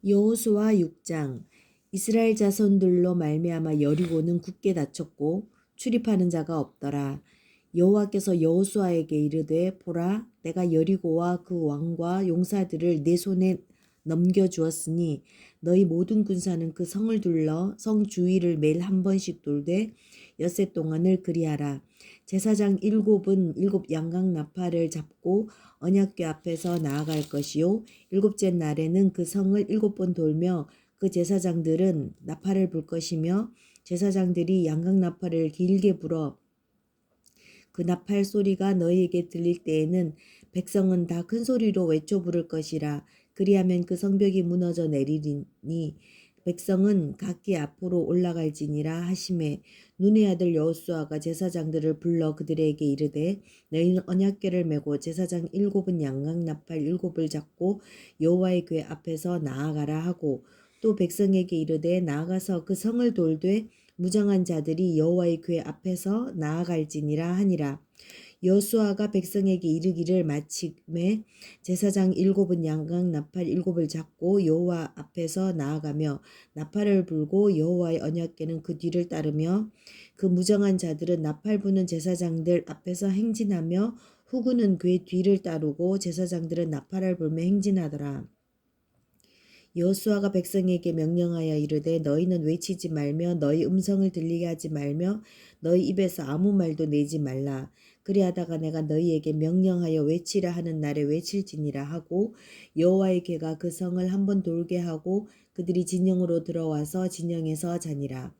여호수아 6장. 이스라엘 자손들로 말미암아 여리고는 굳게 닫혔고 출입하는 자가 없더라. 여호와께서 여호수아에게 이르되 보라, 내가 여리고와 그 왕과 용사들을 내 손에 넘겨주었으니 너희 모든 군사는 그 성을 둘러 성 주위를 매일 한 번씩 돌되 엿새 동안을 그리하라. 제사장 일곱은 일곱 양각 나팔을 잡고 언약궤 앞에서 나아갈 것이요, 일곱째 날에는 그 성을 일곱 번 돌며 그 제사장들은 나팔을 불 것이며, 제사장들이 양각 나팔을 길게 불어 그 나팔 소리가 너희에게 들릴 때에는 백성은 다 큰 소리로 외쳐 부를 것이라. 그리하면 그 성벽이 무너져 내리리니 백성은 각기 앞으로 올라갈지니라 하시매, 눈의 아들 여호수아가 제사장들을 불러 그들에게 이르되 너희는 언약궤를 메고 제사장 일곱은 양각 나팔 일곱을 잡고 여호와의 궤 앞에서 나아가라 하고, 또 백성에게 이르되 나아가서 그 성을 돌되 무장한 자들이 여호와의 궤 앞에서 나아갈지니라 하니라. 여호수아가 백성에게 이르기를 마침에 제사장 일곱은 양각 나팔 일곱을 잡고 여호와 앞에서 나아가며 나팔을 불고 여호와의 언약궤는 그 뒤를 따르며, 그 무정한 자들은 나팔 부는 제사장들 앞에서 행진하며 후구는 궤 뒤를 따르고 제사장들은 나팔을 불며 행진하더라. 여호수아가 백성에게 명령하여 이르되 너희는 외치지 말며 너희 음성을 들리게 하지 말며 너희 입에서 아무 말도 내지 말라. 그리하다가 내가 너희에게 명령하여 외치라 하는 날에 외칠지니라 하고, 여호와의 궤가 그 성을 한번 돌게 하고 그들이 진영으로 들어와서 진영에서 자니라.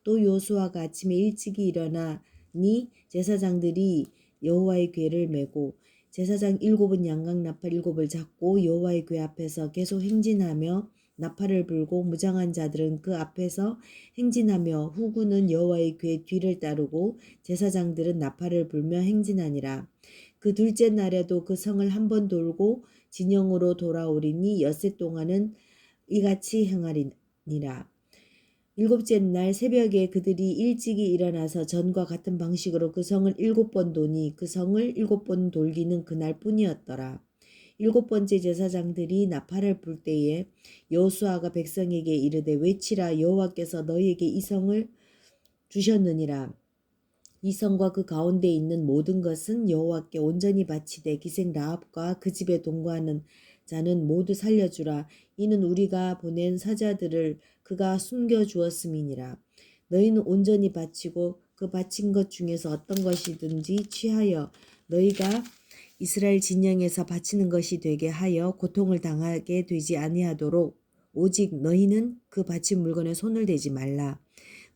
또 여호수아가 아침에 일찍이 일어나니 제사장들이 여호와의 궤를 메고 제사장 일곱은 양각 나팔 일곱을 잡고 여호와의 궤 앞에서 계속 행진하며 나팔을 불고 무장한 자들은 그 앞에서 행진하며 후구는 여호와의 궤 뒤를 따르고 제사장들은 나팔을 불며 행진하니라. 그 둘째 날에도 그 성을 한번 돌고 진영으로 돌아오리니 엿새 동안은 이같이 행하리니라. 일곱째 날 새벽에 그들이 일찍이 일어나서 전과 같은 방식으로 그 성을 일곱 번 도니 그 성을 일곱 번 돌기는 그날 뿐이었더라. 일곱 번째 제사장들이 나팔을 불 때에 여호수아가 백성에게 이르되 외치라. 여호와께서 너희에게 이 성을 주셨느니라. 이 성과 그 가운데 있는 모든 것은 여호와께 온전히 바치되 기생 라합과 그 집에 동거하는 자는 모두 살려주라. 이는 우리가 보낸 사자들을 그가 숨겨주었음이니라. 너희는 온전히 바치고 그 바친 것 중에서 어떤 것이든지 취하여 너희가 이스라엘 진영에서 바치는 것이 되게 하여 고통을 당하게 되지 아니하도록 오직 너희는 그 바친 물건에 손을 대지 말라.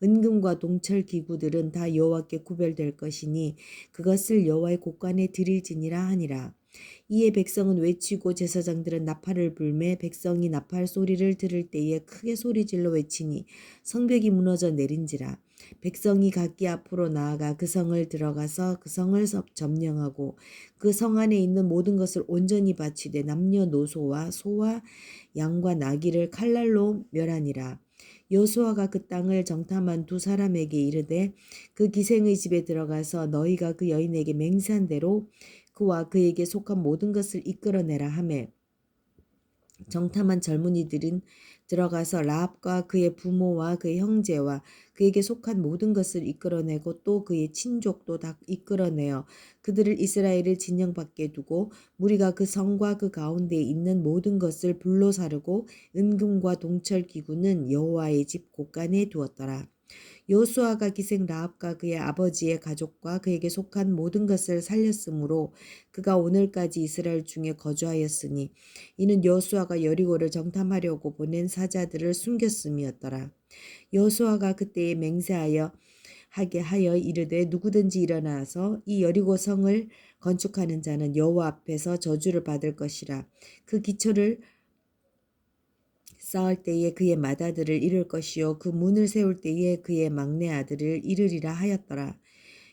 은금과 동철 기구들은 다 여호와께 구별될 것이니 그것을 여호와의 곳간에 드릴지니라 하니라. 이에 백성은 외치고 제사장들은 나팔을 불매 백성이 나팔 소리를 들을 때에 크게 소리질러 외치니 성벽이 무너져 내린지라. 백성이 각기 앞으로 나아가 그 성을 들어가서 그 성을 점령하고 그 성 안에 있는 모든 것을 온전히 바치되 남녀노소와 소와 양과 나귀를 칼날로 멸하니라. 여호수아가 그 땅을 정탐한 두 사람에게 이르되 그 기생의 집에 들어가서 너희가 그 여인에게 맹세한 대로 그와 그에게 속한 모든 것을 이끌어내라 하매, 정탐한 젊은이들은 들어가서 라합과 그의 부모와 그의 형제와 그에게 속한 모든 것을 이끌어내고 또 그의 친족도 다 이끌어내어 그들을 이스라엘을 진영 밖에 두고 무리가 그 성과 그 가운데에 있는 모든 것을 불로 사르고 은금과 동철 기구는 여호와의 집 곳간에 두었더라. 여호수아가 기생 라합과 그의 아버지의 가족과 그에게 속한 모든 것을 살렸으므로 그가 오늘까지 이스라엘 중에 거주하였으니 이는 여호수아가 여리고를 정탐하려고 보낸 사자들을 숨겼음이었더라. 여호수아가 그때에 맹세하여 하게 하여 이르되 누구든지 일어나서 이 여리고 성을 건축하는 자는 여호와 앞에서 저주를 받을 것이라. 그 기초를 쌓을 때에 그의 맏아들을 잃을 것이요 그 문을 세울 때에 그의 막내 아들을 잃으리라 하였더라.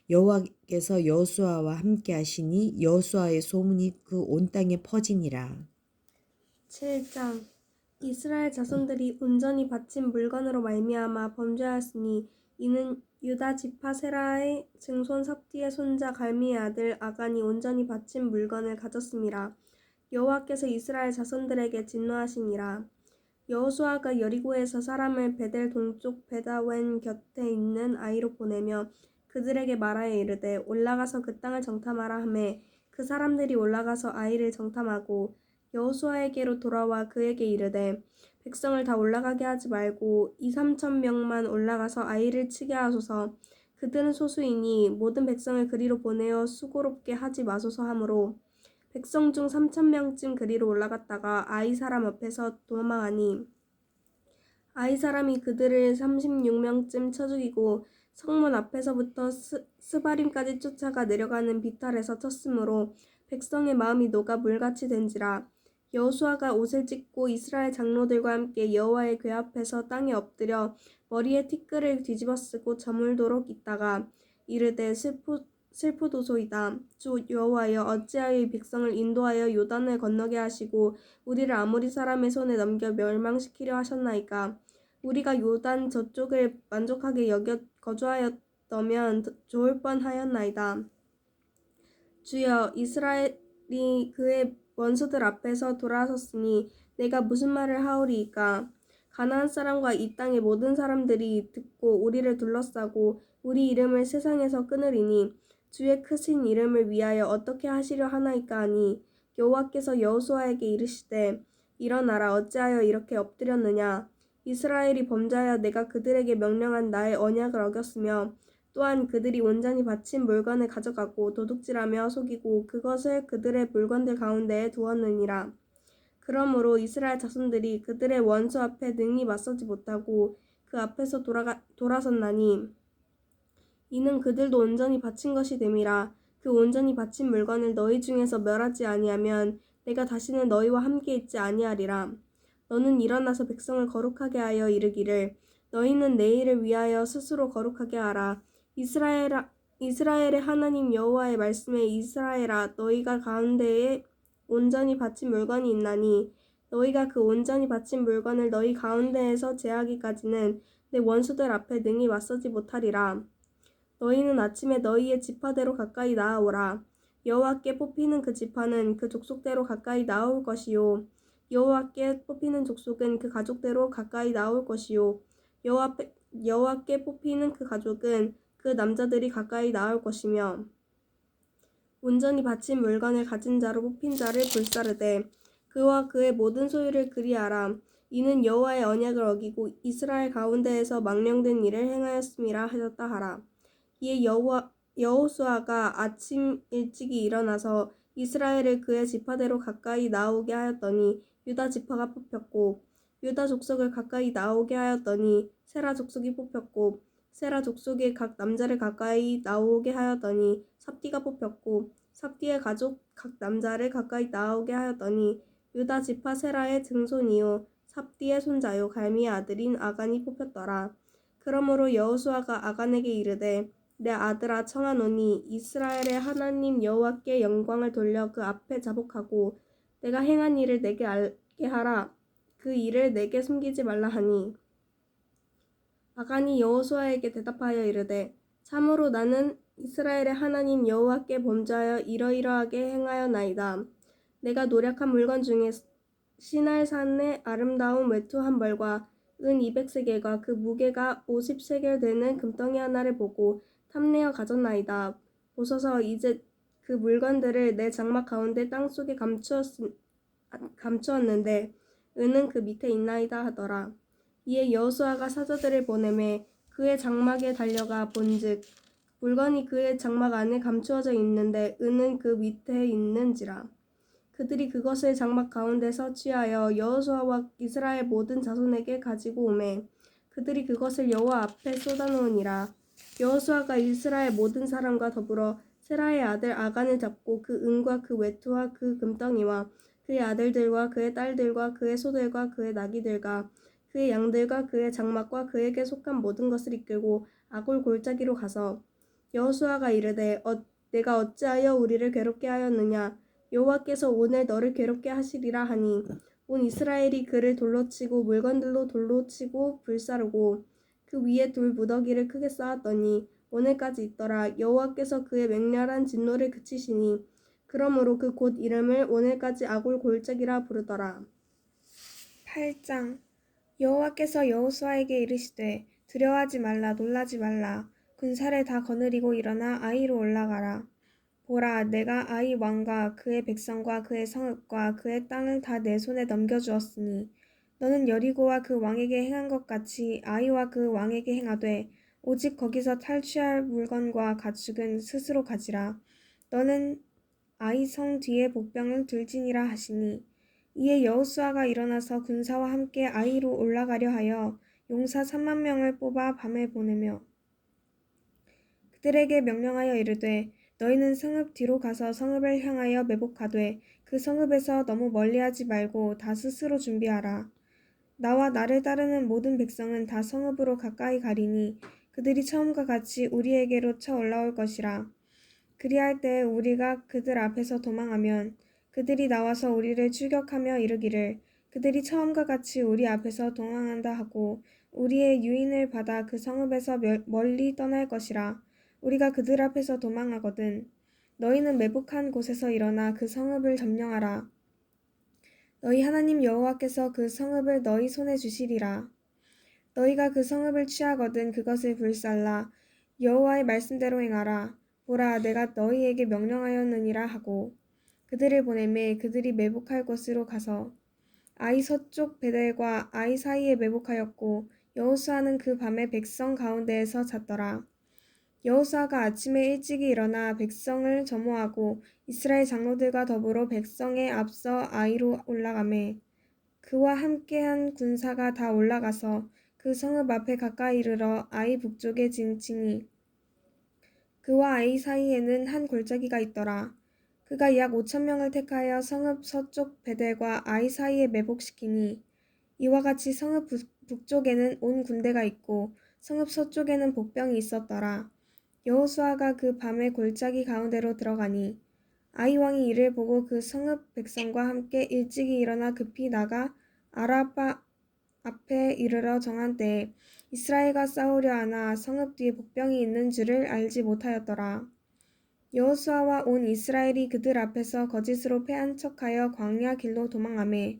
여호와께서 여호수아와 함께 하시니 여호수아의 소문이 그 온 땅에 퍼지니라. 7장. 이스라엘 자손들이 온전히 바친 물건으로 말미암아 범죄하였으니 이는 유다 지파 세라의 증손 삽디의 손자 갈미의 아들 아간이 온전히 바친 물건을 가졌음이라. 여호와께서 이스라엘 자손들에게 진노하시니라. 여호수아가 여리고에서 사람을 베델 동쪽 베다웬 곁에 있는 아이로 보내며 그들에게 말하여 이르되 올라가서 그 땅을 정탐하라 하매 그 사람들이 올라가서 아이를 정탐하고 여호수아에게로 돌아와 그에게 이르되 백성을 다 올라가게 하지 말고 2~3천 명만 올라가서 아이를 치게 하소서. 그들은 소수이니 모든 백성을 그리로 보내어 수고롭게 하지 마소서 하므로 백성 중 3,000명쯤 그리로 올라갔다가 아이 사람 앞에서 도망하니 아이 사람이 그들을 36명쯤 쳐 죽이고 성문 앞에서부터 스바림까지 쫓아가 내려가는 비탈에서 쳤으므로 백성의 마음이 녹아 물같이 된지라. 여호수아가 옷을 찢고 이스라엘 장로들과 함께 여호와의 궤 앞에서 땅에 엎드려 머리에 티끌을 뒤집어 쓰고 저물도록 있다가 이르되 슬프도소이다. 주 여호와여 어찌하여 이 백성을 인도하여 요단을 건너게 하시고 우리를 아모리 사람의 손에 넘겨 멸망시키려 하셨나이까. 우리가 요단 저쪽을 만족하게 여겨 거주하였더면 좋을 뻔하였나이다. 주여 이스라엘이 그의 원수들 앞에서 돌아섰으니 내가 무슨 말을 하오리이까. 가나안 사람과 이 땅의 모든 사람들이 듣고 우리를 둘러싸고 우리 이름을 세상에서 끊으리니 주의 크신 이름을 위하여 어떻게 하시려 하나이까 하니 여호와께서 여호수아에게 이르시되 일어나라 어찌하여 이렇게 엎드렸느냐. 이스라엘이 범죄하여 내가 그들에게 명령한 나의 언약을 어겼으며 또한 그들이 온전히 바친 물건을 가져가고 도둑질하며 속이고 그것을 그들의 물건들 가운데에 두었느니라. 그러므로 이스라엘 자손들이 그들의 원수 앞에 능히 맞서지 못하고 그 앞에서 돌아섰나니 이는 그들도 온전히 바친 것이 됨이라. 그 온전히 바친 물건을 너희 중에서 멸하지 아니하면 내가 다시는 너희와 함께 있지 아니하리라. 너는 일어나서 백성을 거룩하게 하여 이르기를 너희는 내일을 위하여 스스로 거룩하게 하라. 이스라엘의 하나님 여호와의 말씀에 이스라엘아 너희가 가운데에 온전히 바친 물건이 있나니 너희가 그 온전히 바친 물건을 너희 가운데에서 제하기까지는 내 원수들 앞에 능히 맞서지 못하리라. 너희는 아침에 너희의 지파대로 가까이 나아오라. 여호와께 뽑히는 그 지파는 그 족속대로 가까이 나아올 것이요 여호와께 뽑히는 족속은 그 가족대로 가까이 나올 것이요 여호와께 뽑히는 그 가족은 그 남자들이 가까이 나올 것이며 온전히 바친 물건을 가진 자로 뽑힌 자를 불사르되 그와 그의 모든 소유를 그리하라. 이는 여호와의 언약을 어기고 이스라엘 가운데에서 망령된 일을 행하였음이라 하셨다 하라. 이에 여호수아가 아침 일찍이 일어나서 이스라엘을 그의 지파대로 가까이 나오게 하였더니 유다 지파가 뽑혔고 유다 족속을 가까이 나오게 하였더니 세라 족속이 뽑혔고 세라 족속의 각 남자를 가까이 나오게 하였더니 삽디가 뽑혔고 삽디의 가족 각 남자를 가까이 나오게 하였더니 유다 지파 세라의 증손이요 삽디의 손자요 갈미의 아들인 아간이 뽑혔더라. 그러므로 여호수아가 아간에게 이르되 내 아들아 청하노니 이스라엘의 하나님 여호와께 영광을 돌려 그 앞에 자복하고 내가 행한 일을 내게 알게 하라. 그 일을 내게 숨기지 말라 하니 아간이 여호수아에게 대답하여 이르되 참으로 나는 이스라엘의 하나님 여호와께 범죄하여 이러이러하게 행하였나이다. 내가 노력한 물건 중에 시날산의 아름다운 외투 한 벌과 은 200세겔과 그 무게가 50세겔 되는 금덩이 하나를 보고 탐내어 가졌나이다. 보소서 이제 그 물건들을 내 장막 가운데 땅속에 감추었는데 은은 그 밑에 있나이다 하더라. 이에 여호수아가 사자들을 보내매 그의 장막에 달려가 본즉 물건이 그의 장막 안에 감추어져 있는데 은은 그 밑에 있는지라. 그들이 그것을 장막 가운데서 취하여 여호수아와 이스라엘 모든 자손에게 가지고 오매 그들이 그것을 여호와 앞에 쏟아놓으니라. 여호수아가 이스라엘 모든 사람과 더불어 세라의 아들 아간을 잡고 그 은과 그 외투와 그 금덩이와 그의 아들들과 그의 딸들과 그의 소들과 그의 나귀들과 그의 양들과 그의 장막과 그에게 속한 모든 것을 이끌고 아골 골짜기로 가서 여호수아가 이르되 내가 어찌하여 우리를 괴롭게 하였느냐. 여호와께서 오늘 너를 괴롭게 하시리라 하니 온 이스라엘이 그를 돌로 치고 물건들로 돌로 치고 불사르고 그 위에 돌 무더기를 크게 쌓았더니 오늘까지 있더라. 여호와께서 그의 맹렬한 진노를 그치시니 그러므로 그 곳 이름을 오늘까지 아골 골짜기라 부르더라. 8장 여호와께서 여호수아에게 이르시되 두려워하지 말라 놀라지 말라 군사를 다 거느리고 일어나 아이로 올라가라. 보라, 내가 아이 왕과 그의 백성과 그의 성읍과 그의 땅을 다 내 손에 넘겨주었으니 너는 여리고와 그 왕에게 행한 것 같이 아이와 그 왕에게 행하되 오직 거기서 탈취할 물건과 가축은 스스로 가지라. 너는 아이 성 뒤에 복병을 들지니라 하시니 이에 여호수아가 일어나서 군사와 함께 아이로 올라가려 하여 용사 3만 명을 뽑아 밤에 보내며 그들에게 명령하여 이르되 너희는 성읍 뒤로 가서 성읍을 향하여 매복하되 그 성읍에서 너무 멀리하지 말고 다 스스로 준비하라. 나와 나를 따르는 모든 백성은 다 성읍으로 가까이 가리니 그들이 처음과 같이 우리에게로 쳐 올라올 것이라. 그리할 때 우리가 그들 앞에서 도망하면 그들이 나와서 우리를 추격하며 이르기를 그들이 처음과 같이 우리 앞에서 도망한다 하고 우리의 유인을 받아 그 성읍에서 멀리 떠날 것이라. 우리가 그들 앞에서 도망하거든 너희는 매복한 곳에서 일어나 그 성읍을 점령하라. 너희 하나님 여호와께서 그 성읍을 너희 손에 주시리라. 너희가 그 성읍을 취하거든 그것을 불살라 여호와의 말씀대로 행하라. 보라, 내가 너희에게 명령하였느니라 하고 그들을 보내매 그들이 매복할 곳으로 가서 아이 서쪽 베델과 아이 사이에 매복하였고 여호수아는 그 밤에 백성 가운데에서 잤더라. 여호수아가 아침에 일찍이 일어나 백성을 점호하고 이스라엘 장로들과 더불어 백성에 앞서 아이로 올라가매 그와 함께한 군사가 다 올라가서 그 성읍 앞에 가까이 이르러 아이 북쪽에 진치니 그와 아이 사이에는 한 골짜기가 있더라. 그가 약 5,000명을 택하여 성읍 서쪽 베델과 아이 사이에 매복시키니 이와 같이 성읍 북쪽에는 온 군대가 있고 성읍 서쪽에는 복병이 있었더라. 여호수아가 그 밤에 골짜기 가운데로 들어가니 아이 왕이 이를 보고 그 성읍 백성과 함께 일찍이 일어나 급히 나가 아라파 앞에 이르러 정한 때에 이스라엘과 싸우려 하나 성읍 뒤에 복병이 있는 줄을 알지 못하였더라. 여호수아와 온 이스라엘이 그들 앞에서 거짓으로 패한 척하여 광야 길로 도망하매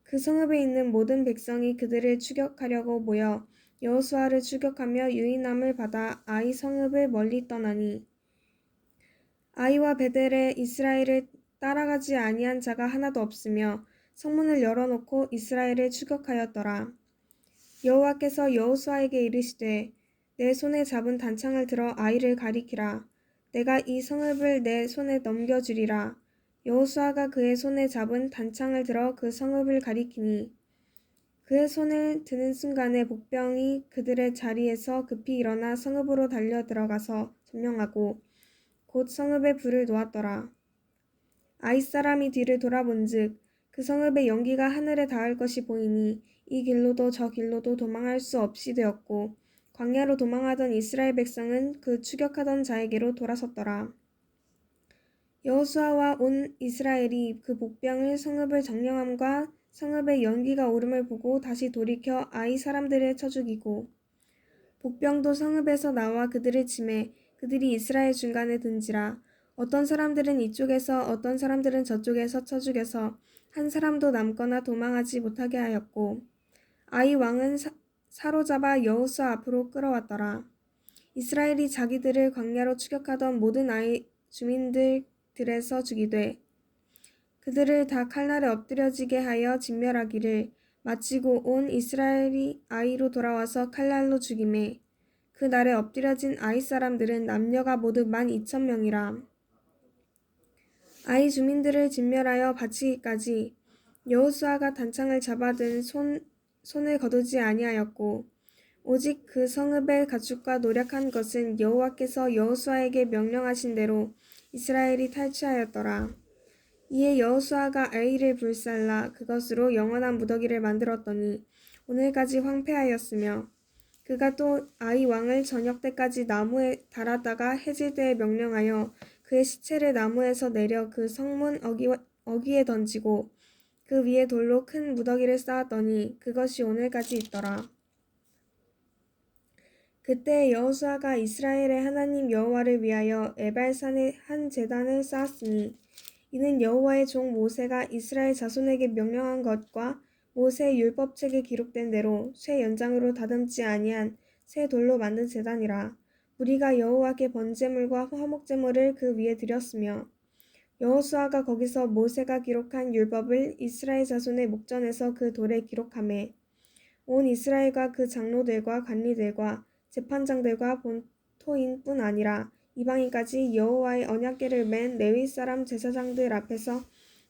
그 성읍에 있는 모든 백성이 그들을 추격하려고 모여 여호수아를 추격하며 유인함을 받아 아이 성읍을 멀리 떠나니 아이와 베델에 이스라엘을 따라가지 아니한 자가 하나도 없으며 성문을 열어놓고 이스라엘을 추격하였더라. 여호와께서 여호수아에게 이르시되 내 손에 잡은 단창을 들어 아이를 가리키라. 내가 이 성읍을 내 손에 넘겨주리라. 여호수아가 그의 손에 잡은 단창을 들어 그 성읍을 가리키니 그의 손을 드는 순간에 복병이 그들의 자리에서 급히 일어나 성읍으로 달려 들어가서 점령하고 곧 성읍에 불을 놓았더라. 아이 사람이 뒤를 돌아본즉 그 성읍의 연기가 하늘에 닿을 것이 보이니 이 길로도 저 길로도 도망할 수 없이 되었고 광야로 도망하던 이스라엘 백성은 그 추격하던 자에게로 돌아섰더라. 여호수아와 온 이스라엘이 그 복병을 성읍을 점령함과 성읍의 연기가 오름을 보고 다시 돌이켜 아이 사람들을 쳐 죽이고 복병도 성읍에서 나와 그들을 치매 그들이 이스라엘 중간에 든지라. 어떤 사람들은 이쪽에서 어떤 사람들은 저쪽에서 쳐 죽여서 한 사람도 남거나 도망하지 못하게 하였고 아이 왕은 사로잡아 여호수아 앞으로 끌어왔더라. 이스라엘이 자기들을 광야로 추격하던 모든 아이 주민들에서 죽이되 그들을 다 칼날에 엎드려지게 하여 진멸하기를 마치고 온 이스라엘이 아이로 돌아와서 칼날로 죽이매 그 날에 엎드려진 아이 사람들은 남녀가 모두 12,000명이라. 아이 주민들을 진멸하여 바치기까지 여호수아가 단창을 잡아든 손을 거두지 아니하였고 오직 그 성읍의 가축과 노력한 것은 여호와께서 여호수아에게 명령하신 대로 이스라엘이 탈취하였더라. 이에 여호수아가 아이를 불살라 그것으로 영원한 무더기를 만들었더니 오늘까지 황폐하였으며 그가 또 아이 왕을 저녁 때까지 나무에 달았다가 해질 때에 명령하여 그의 시체를 나무에서 내려 그 성문 어귀에 던지고 그 위에 돌로 큰 무더기를 쌓았더니 그것이 오늘까지 있더라. 그때 여호수아가 이스라엘의 하나님 여호와를 위하여 에발산에 한 제단을 쌓았으니 이는 여호와의 종 모세가 이스라엘 자손에게 명령한 것과 모세 율법책에 기록된 대로 쇠 연장으로 다듬지 아니한 새 돌로 만든 제단이라. 우리가 여호와께 번제물과 화목제물을 그 위에 드렸으며 여호수아가 거기서 모세가 기록한 율법을 이스라엘 자손의 목전에서 그 돌에 기록하매 온 이스라엘과 그 장로들과 관리들과 재판장들과 본토인뿐 아니라 이방인까지 여호와의 언약궤를 맨 레위 사람 제사장들 앞에서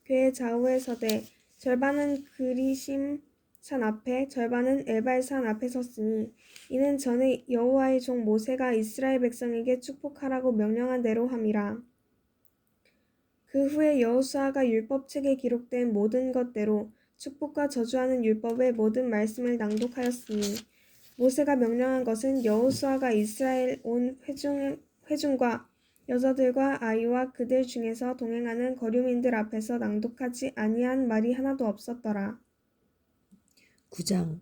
궤의 좌우에 서되 절반은 그리심 산 앞에 절반은 엘발 산 앞에 섰으니 이는 전에 여호와의 종 모세가 이스라엘 백성에게 축복하라고 명령한 대로 함이라. 그 후에 여호수아가 율법책에 기록된 모든 것대로 축복과 저주하는 율법의 모든 말씀을 낭독하였으니 모세가 명령한 것은 여호수아가 이스라엘 온 회중과 여자들과 아이와 그들 중에서 동행하는 거류민들 앞에서 낭독하지 아니한 말이 하나도 없었더라. 9장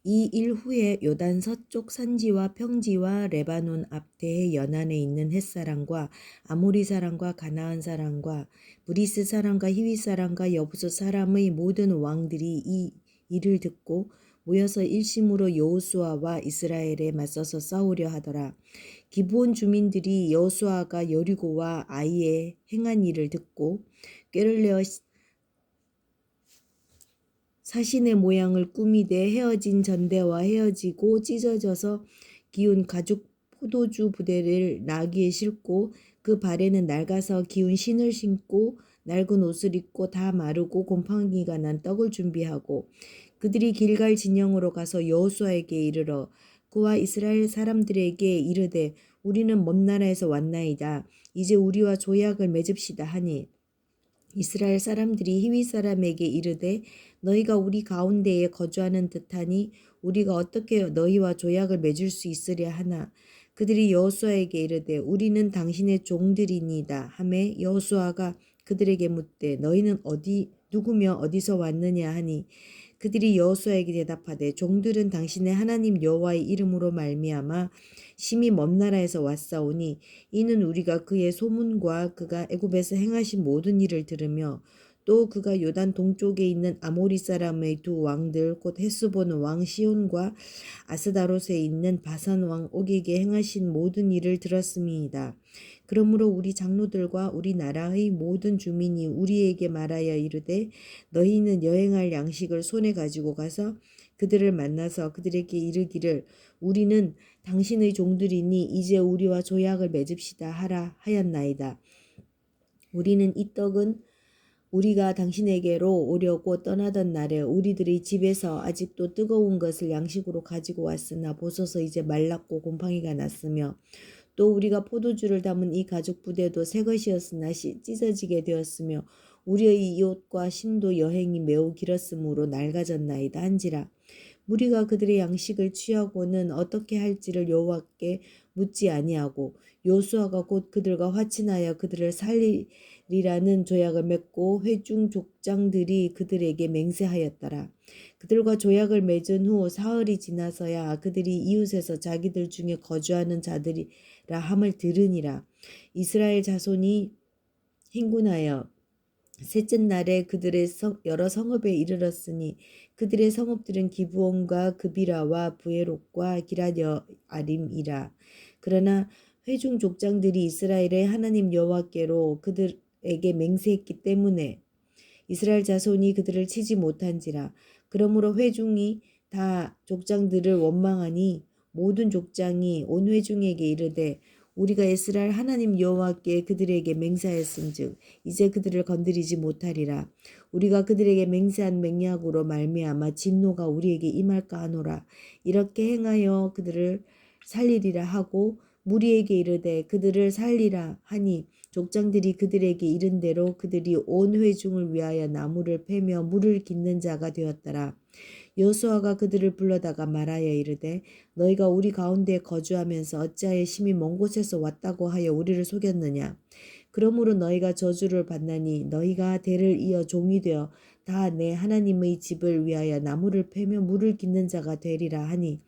이 일 후에 요단 서쪽 산지와 평지와 레바논 앞대의 연안에 있는 햇사람과 아모리 사람과 가나안 사람과 브리스 사람과 히위 사람과 여부스 사람의 모든 왕들이 이 일을 듣고 모여서 일심으로 여호수아와 이스라엘에 맞서서 싸우려 하더라. 기브온 주민들이 여호수아가 여리고와 아이에 행한 일을 듣고 꾀를 내어 사신의 모양을 꾸미되 헤어진 전대와 헤어지고 찢어져서 기운 가죽 포도주 부대를 나귀에 싣고 그 발에는 낡아서 기운 신을 신고 낡은 옷을 입고 다 마르고 곰팡이가 난 떡을 준비하고 그들이 길갈 진영으로 가서 여호수아에게 이르러 그와 이스라엘 사람들에게 이르되 우리는 먼 나라에서 왔나이다. 이제 우리와 조약을 맺읍시다 하니 이스라엘 사람들이 히위 사람에게 이르되 너희가 우리 가운데에 거주하는 듯하니 우리가 어떻게 너희와 조약을 맺을 수 있으랴 하나 그들이 여호수아에게 이르되 우리는 당신의 종들이니이다 하매 여호수아가 그들에게 묻되 너희는 누구며 어디서 왔느냐 하니 그들이 여호수아에게 대답하되 종들은 당신의 하나님 여호와의 이름으로 말미암아 심히 먼 나라에서 왔사오니 이는 우리가 그의 소문과 그가 애굽에서 행하신 모든 일을 들으며 또 그가 요단 동쪽에 있는 아모리 사람의 두 왕들 곧 헤스본 왕 시온과 아스다롯에 있는 바산 왕 옥에게 행하신 모든 일을 들었음이니이다. 그러므로 우리 장로들과 우리 나라의 모든 주민이 우리에게 말하여 이르되 너희는 여행할 양식을 손에 가지고 가서 그들을 만나서 그들에게 이르기를 우리는 당신의 종들이니 이제 우리와 조약을 맺읍시다 하라 하였나이다. 우리는 이 떡은 우리가 당신에게로 오려고 떠나던 날에 우리들의 집에서 아직도 뜨거운 것을 양식으로 가지고 왔으나 보소서 이제 말랐고 곰팡이가 났으며 또 우리가 포도주를 담은 이 가죽 부대도 새 것이었으나 찢어지게 되었으며 우리의 이 옷과 신도 여행이 매우 길었으므로 낡아졌나이다 한지라. 무리가 그들의 양식을 취하고는 어떻게 할지를 여호와께 묻지 아니하고 여호수아가 곧 그들과 화친하여 그들을 살리리라는 조약을 맺고 회중 족장들이 그들에게 맹세하였더라. 그들과 조약을 맺은 후 사흘이 지나서야 그들이 이웃에서 자기들 중에 거주하는 자들이라 함을 들으니라. 이스라엘 자손이 행군하여 셋째 날에 그들의 여러 성읍에 이르렀으니 그들의 성읍들은 기브온과 그비라와 부에롯과 기럇여아림이라. 그러나 회중 족장들이 이스라엘의 하나님 여호와께로 그들에게 맹세했기 때문에 이스라엘 자손이 그들을 치지 못한지라. 그러므로 회중이 다 족장들을 원망하니 모든 족장이 온 회중에게 이르되 우리가 이스라엘 하나님 여호와께 그들에게 맹세하였은즉 이제 그들을 건드리지 못하리라. 우리가 그들에게 맹세한 맹약으로 말미암아 진노가 우리에게 임할까 하노라. 이렇게 행하여 그들을 살리리라 하고 무리에게 이르되 그들을 살리라 하니 족장들이 그들에게 이른 대로 그들이 온 회중을 위하여 나무를 패며 물을 깃는 자가 되었더라. 여호수아가 그들을 불러다가 말하여 이르되 너희가 우리 가운데 거주하면서 어찌하여 심히 먼 곳에서 왔다고 하여 우리를 속였느냐. 그러므로 너희가 저주를 받나니 너희가 대를 이어 종이 되어 다 내 하나님의 집을 위하여 나무를 패며 물을 깃는 자가 되리라 하니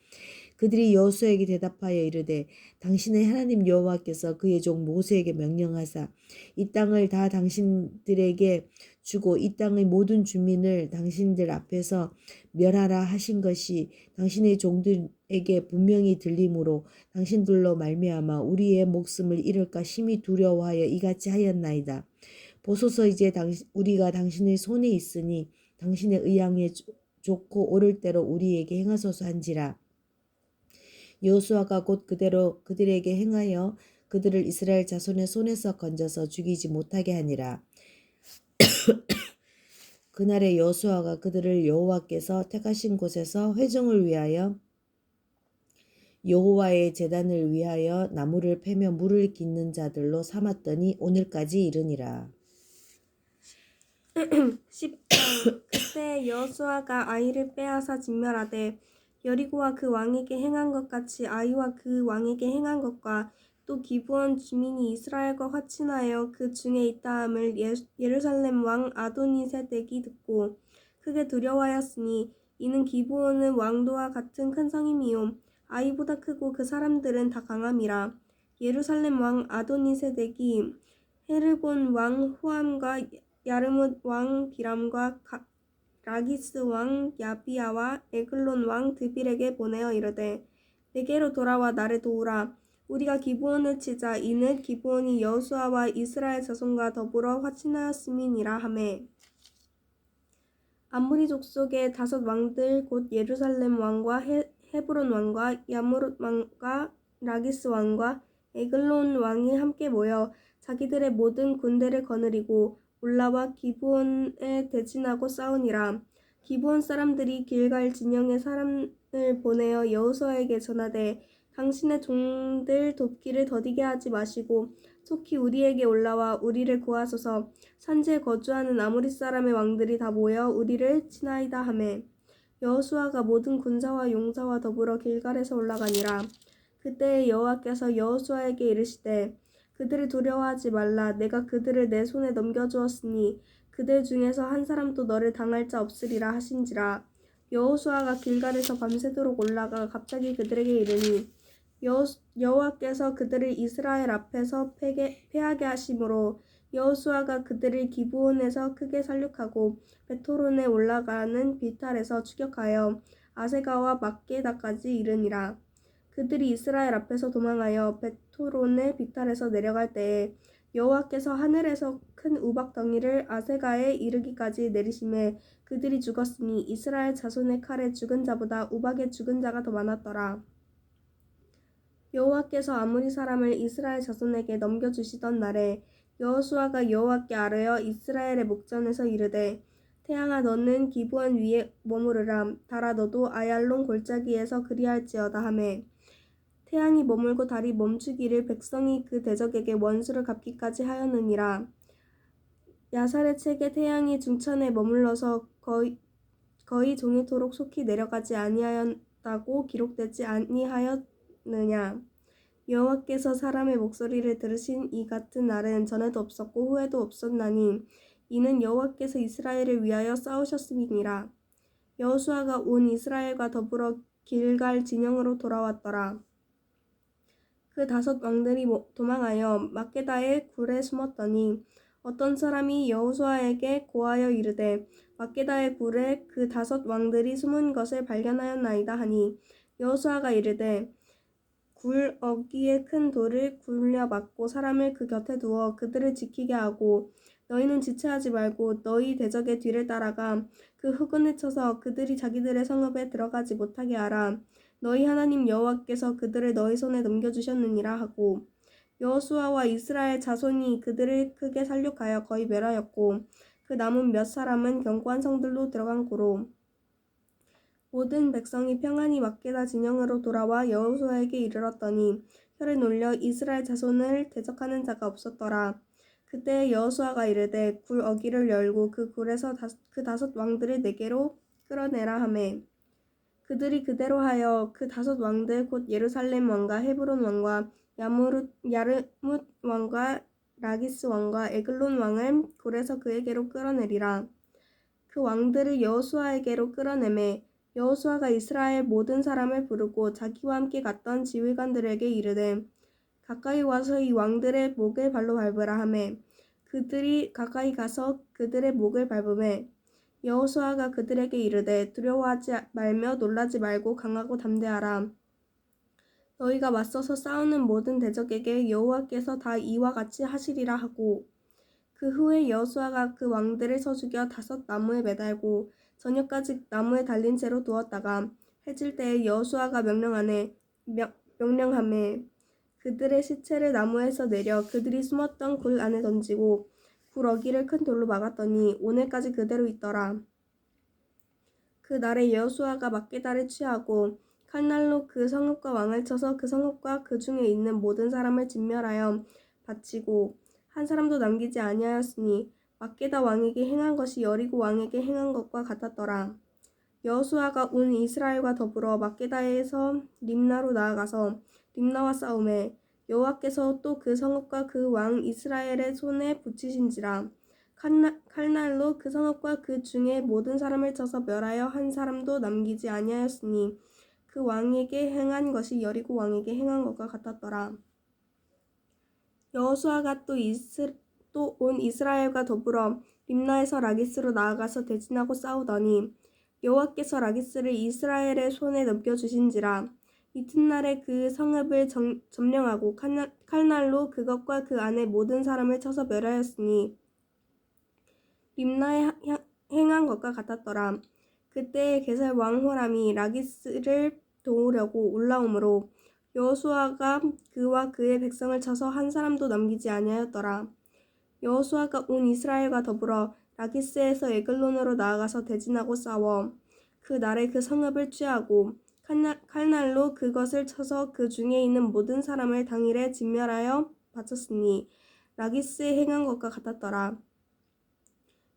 그들이 여호수아에게 대답하여 이르되 당신의 하나님 여호와께서 그의 종 모세에게 명령하사 이 땅을 다 당신들에게 주고 이 땅의 모든 주민을 당신들 앞에서 멸하라 하신 것이 당신의 종들에게 분명히 들림으로 당신들로 말미암아 우리의 목숨을 잃을까 심히 두려워하여 이같이 하였나이다. 보소서 이제 우리가 당신의 손에 있으니 당신의 의향에 좋고 옳을 대로 우리에게 행하소서 한지라. 여호수아가 곧 그대로 그들에게 행하여 그들을 이스라엘 자손의 손에서 건져서 죽이지 못하게 하니라. 그날에 여호수아가 그들을 여호와께서 택하신 곳에서 회중을 위하여 여호와의 제단을 위하여 나무를 패며 물을 깃는 자들로 삼았더니 오늘까지 이르니라. 10장 그때 여호수아가 아이를 빼앗아 진멸하되 여리고와 그 왕에게 행한 것 같이 아이와 그 왕에게 행한 것과 또 기브온 주민이 이스라엘과 화친하여 그 중에 있다함을 예루살렘 왕 아도니세덱이 듣고 크게 두려워하였으니 이는 기브온은 왕도와 같은 큰 성임이요 아이보다 크고 그 사람들은 다 강함이라. 예루살렘 왕 아도니세덱이 헤르본 왕 후암과 야르뭇 왕 비람과 라기스 왕 야비야와 에글론 왕 드빌에게 보내어 이르되 내게로 돌아와 나를 도우라. 우리가 기브온을 치자. 이는 기브온이 여호수아와 이스라엘 자손과 더불어 화친하였음이니라 하매 암모리 족속의 5 왕들 곧 예루살렘 왕과 헤브론 왕과 야무룻 왕과 라기스 왕과 에글론 왕이 함께 모여 자기들의 모든 군대를 거느리고 올라와 기브온에 대진하고 싸우니라. 기브온 사람들이 길갈 진영에 사람을 보내어 여호수아에게 전하되 당신의 종들 돕기를 더디게 하지 마시고 속히 우리에게 올라와 우리를 구하소서. 산지에 거주하는 아모리 사람의 왕들이 다 모여 우리를 치나이다 하매 여호수아가 모든 군사와 용사와 더불어 길갈에서 올라가니라. 그때 여호와께서 여호수아에게 이르시되 그들을 두려워하지 말라. 내가 그들을 내 손에 넘겨주었으니 그들 중에서 한 사람도 너를 당할 자 없으리라 하신지라. 여호수아가 길갈에서 밤새도록 올라가 갑자기 그들에게 이르니 여호와께서 그들을 이스라엘 앞에서 패하게 하심으로 여호수아가 그들을 기브온에서 크게 살육하고 베토론에 올라가는 비탈에서 추격하여 아세가와 막게다까지 이르니라. 그들이 이스라엘 앞에서 도망하여 베토론의 비탈에서 내려갈 때에 여호와께서 하늘에서 큰 우박 덩이를 아세가에 이르기까지 내리심에 그들이 죽었으니 이스라엘 자손의 칼에 죽은 자보다 우박에 죽은 자가 더 많았더라. 여호와께서 아모리 사람을 이스라엘 자손에게 넘겨주시던 날에 여호수아가 여호와께 아뢰어 이스라엘의 목전에서 이르되 태양아 너는 기브온 위에 머무르라. 달아 너도 아얄론 골짜기에서 그리할지어다 하매 태양이 머물고 달이 멈추기를 백성이 그 대적에게 원수를 갚기까지 하였느니라. 야살의 책에 태양이 중천에 머물러서 거의 종일토록 속히 내려가지 아니하였다고 기록되지 아니하였느냐. 여호와께서 사람의 목소리를 들으신 이 같은 날은 전에도 없었고 후에도 없었나니 이는 여호와께서 이스라엘을 위하여 싸우셨음이니라. 여호수아가 온 이스라엘과 더불어 길갈 진영으로 돌아왔더라. 그 5 왕들이 도망하여 막게다의 굴에 숨었더니 어떤 사람이 여호수아에게 고하여 이르되 막게다의 굴에 그 5 왕들이 숨은 것을 발견하였나이다 하니 여호수아가 이르되 굴 어귀에 큰 돌을 굴려 막고 사람을 그 곁에 두어 그들을 지키게 하고 너희는 지체하지 말고 너희 대적의 뒤를 따라가 그 흑운을 쳐서 그들이 자기들의 성읍에 들어가지 못하게 하라. 너희 하나님 여호와께서 그들을 너희 손에 넘겨주셨느니라 하고 여호수아와 이스라엘 자손이 그들을 크게 살육하여 거의 멸하였고 그 남은 몇 사람은 견고한 성들로 들어간 고로 모든 백성이 평안히 막게다 진영으로 돌아와 여호수아에게 이르렀더니 혀를 놀려 이스라엘 자손을 대적하는 자가 없었더라. 그때 여호수아가 이르되 굴 어귀를 열고 그 굴에서 그 5 왕들을 내게로 끌어내라 하매 그들이 그대로 하여 그 5 왕들 곧 예루살렘 왕과 헤브론 왕과 야르뭇 왕과 라기스 왕과 에글론 왕을 굴에서 그에게로 끌어내리라. 그 왕들을 여호수아에게로 끌어내매 여호수아가 이스라엘 모든 사람을 부르고 자기와 함께 갔던 지휘관들에게 이르되 가까이 와서 이 왕들의 목을 발로 밟으라 하매 그들이 가까이 가서 그들의 목을 밟음에 여호수아가 그들에게 이르되 두려워하지 말며 놀라지 말고 강하고 담대하라. 너희가 맞서서 싸우는 모든 대적에게 여호와께서 다 이와 같이 하시리라 하고 그 후에 여호수아가 그 왕들을 서죽여 5 나무에 매달고 저녁까지 나무에 달린 채로 두었다가 해질 때에 여호수아가 명령하매 그들의 시체를 나무에서 내려 그들이 숨었던 굴 안에 던지고 굴 어기를 큰 돌로 막았더니 오늘까지 그대로 있더라. 그 날에 여호수아가 막게다를 취하고 칼날로 그 성읍과 왕을 쳐서 그 성읍과 그 중에 있는 모든 사람을 진멸하여 바치고 한 사람도 남기지 아니하였으니 막게다 왕에게 행한 것이 여리고 왕에게 행한 것과 같았더라. 여호수아가 온 이스라엘과 더불어 막게다에서 림나로 나아가서 림나와 싸움에 여호와께서 또 그 성읍과 그 왕 이스라엘의 손에 붙이신지라. 칼날로 그 성읍과 그 중에 모든 사람을 쳐서 멸하여 한 사람도 남기지 아니하였으니 그 왕에게 행한 것이 여리고 왕에게 행한 것과 같았더라. 여호수아가 또 온 이스라엘과 더불어 림나에서 라기스로 나아가서 대진하고 싸우더니 여호와께서 라기스를 이스라엘의 손에 넘겨주신지라. 이튿날에 그 성읍을 점령하고 칼날로 그것과 그 안에 모든 사람을 쳐서 멸하였으니 림나에 행한 것과 같았더라. 그때에 게살 왕 호람이 라기스를 도우려고 올라오므로 여호수아가 그와 그의 백성을 쳐서 한 사람도 남기지 아니하였더라. 여호수아가 온 이스라엘과 더불어 라기스에서 에글론으로 나아가서 대진하고 싸워 그 날에 그 성읍을 취하고 칼날로 그것을 쳐서 그 중에 있는 모든 사람을 당일에 진멸하여 바쳤으니 라기스에 행한 것과 같았더라.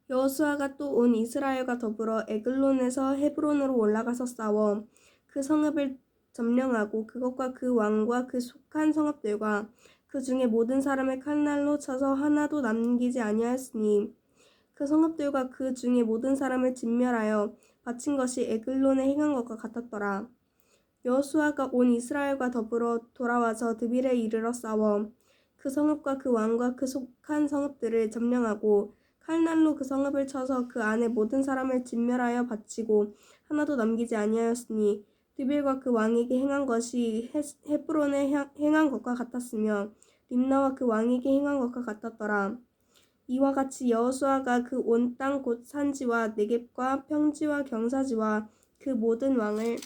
여호수아가 또 온 이스라엘과 더불어 에글론에서 헤브론으로 올라가서 싸워 그 성읍을 점령하고 그것과 그 왕과 그 속한 성읍들과 그 중에 모든 사람을 칼날로 쳐서 하나도 남기지 아니하였으니 그 성읍들과 그 중에 모든 사람을 진멸하여 바친 것이 에글론에 행한 것과 같았더라. 여호수아가 온 이스라엘과 더불어 돌아와서 드빌에 이르러 싸워 그 성읍과 그 왕과 그 속한 성읍들을 점령하고 칼날로 그 성읍을 쳐서 그 안에 모든 사람을 진멸하여 바치고 하나도 남기지 아니하였으니 드빌과 그 왕에게 행한 것이 헤브론에 행한 것과 같았으며 림나와 그 왕에게 행한 것과 같았더라. 이와 같이 여호수아가 그 온 땅 곧 산지와 네겝과 평지와 경사지와 그 모든 왕을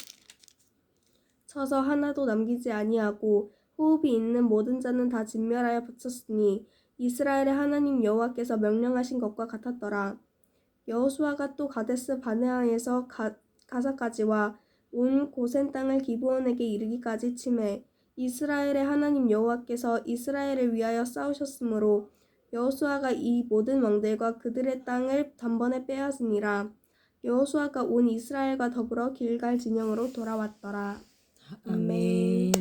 쳐서 하나도 남기지 아니하고 호흡이 있는 모든 자는 다 진멸하여 바쳤으니 이스라엘의 하나님 여호와께서 명령하신 것과 같았더라. 여호수아가 또 가데스 바네아에서 가사까지와 온 고센 땅을 기브온에게 이르기까지 치매 이스라엘의 하나님 여호와께서 이스라엘을 위하여 싸우셨으므로 여호수아가 이 모든 왕들과 그들의 땅을 단번에 빼앗으니라. 여호수아가 온 이스라엘과 더불어 길갈 진영으로 돌아왔더라. 아멘. 아멘.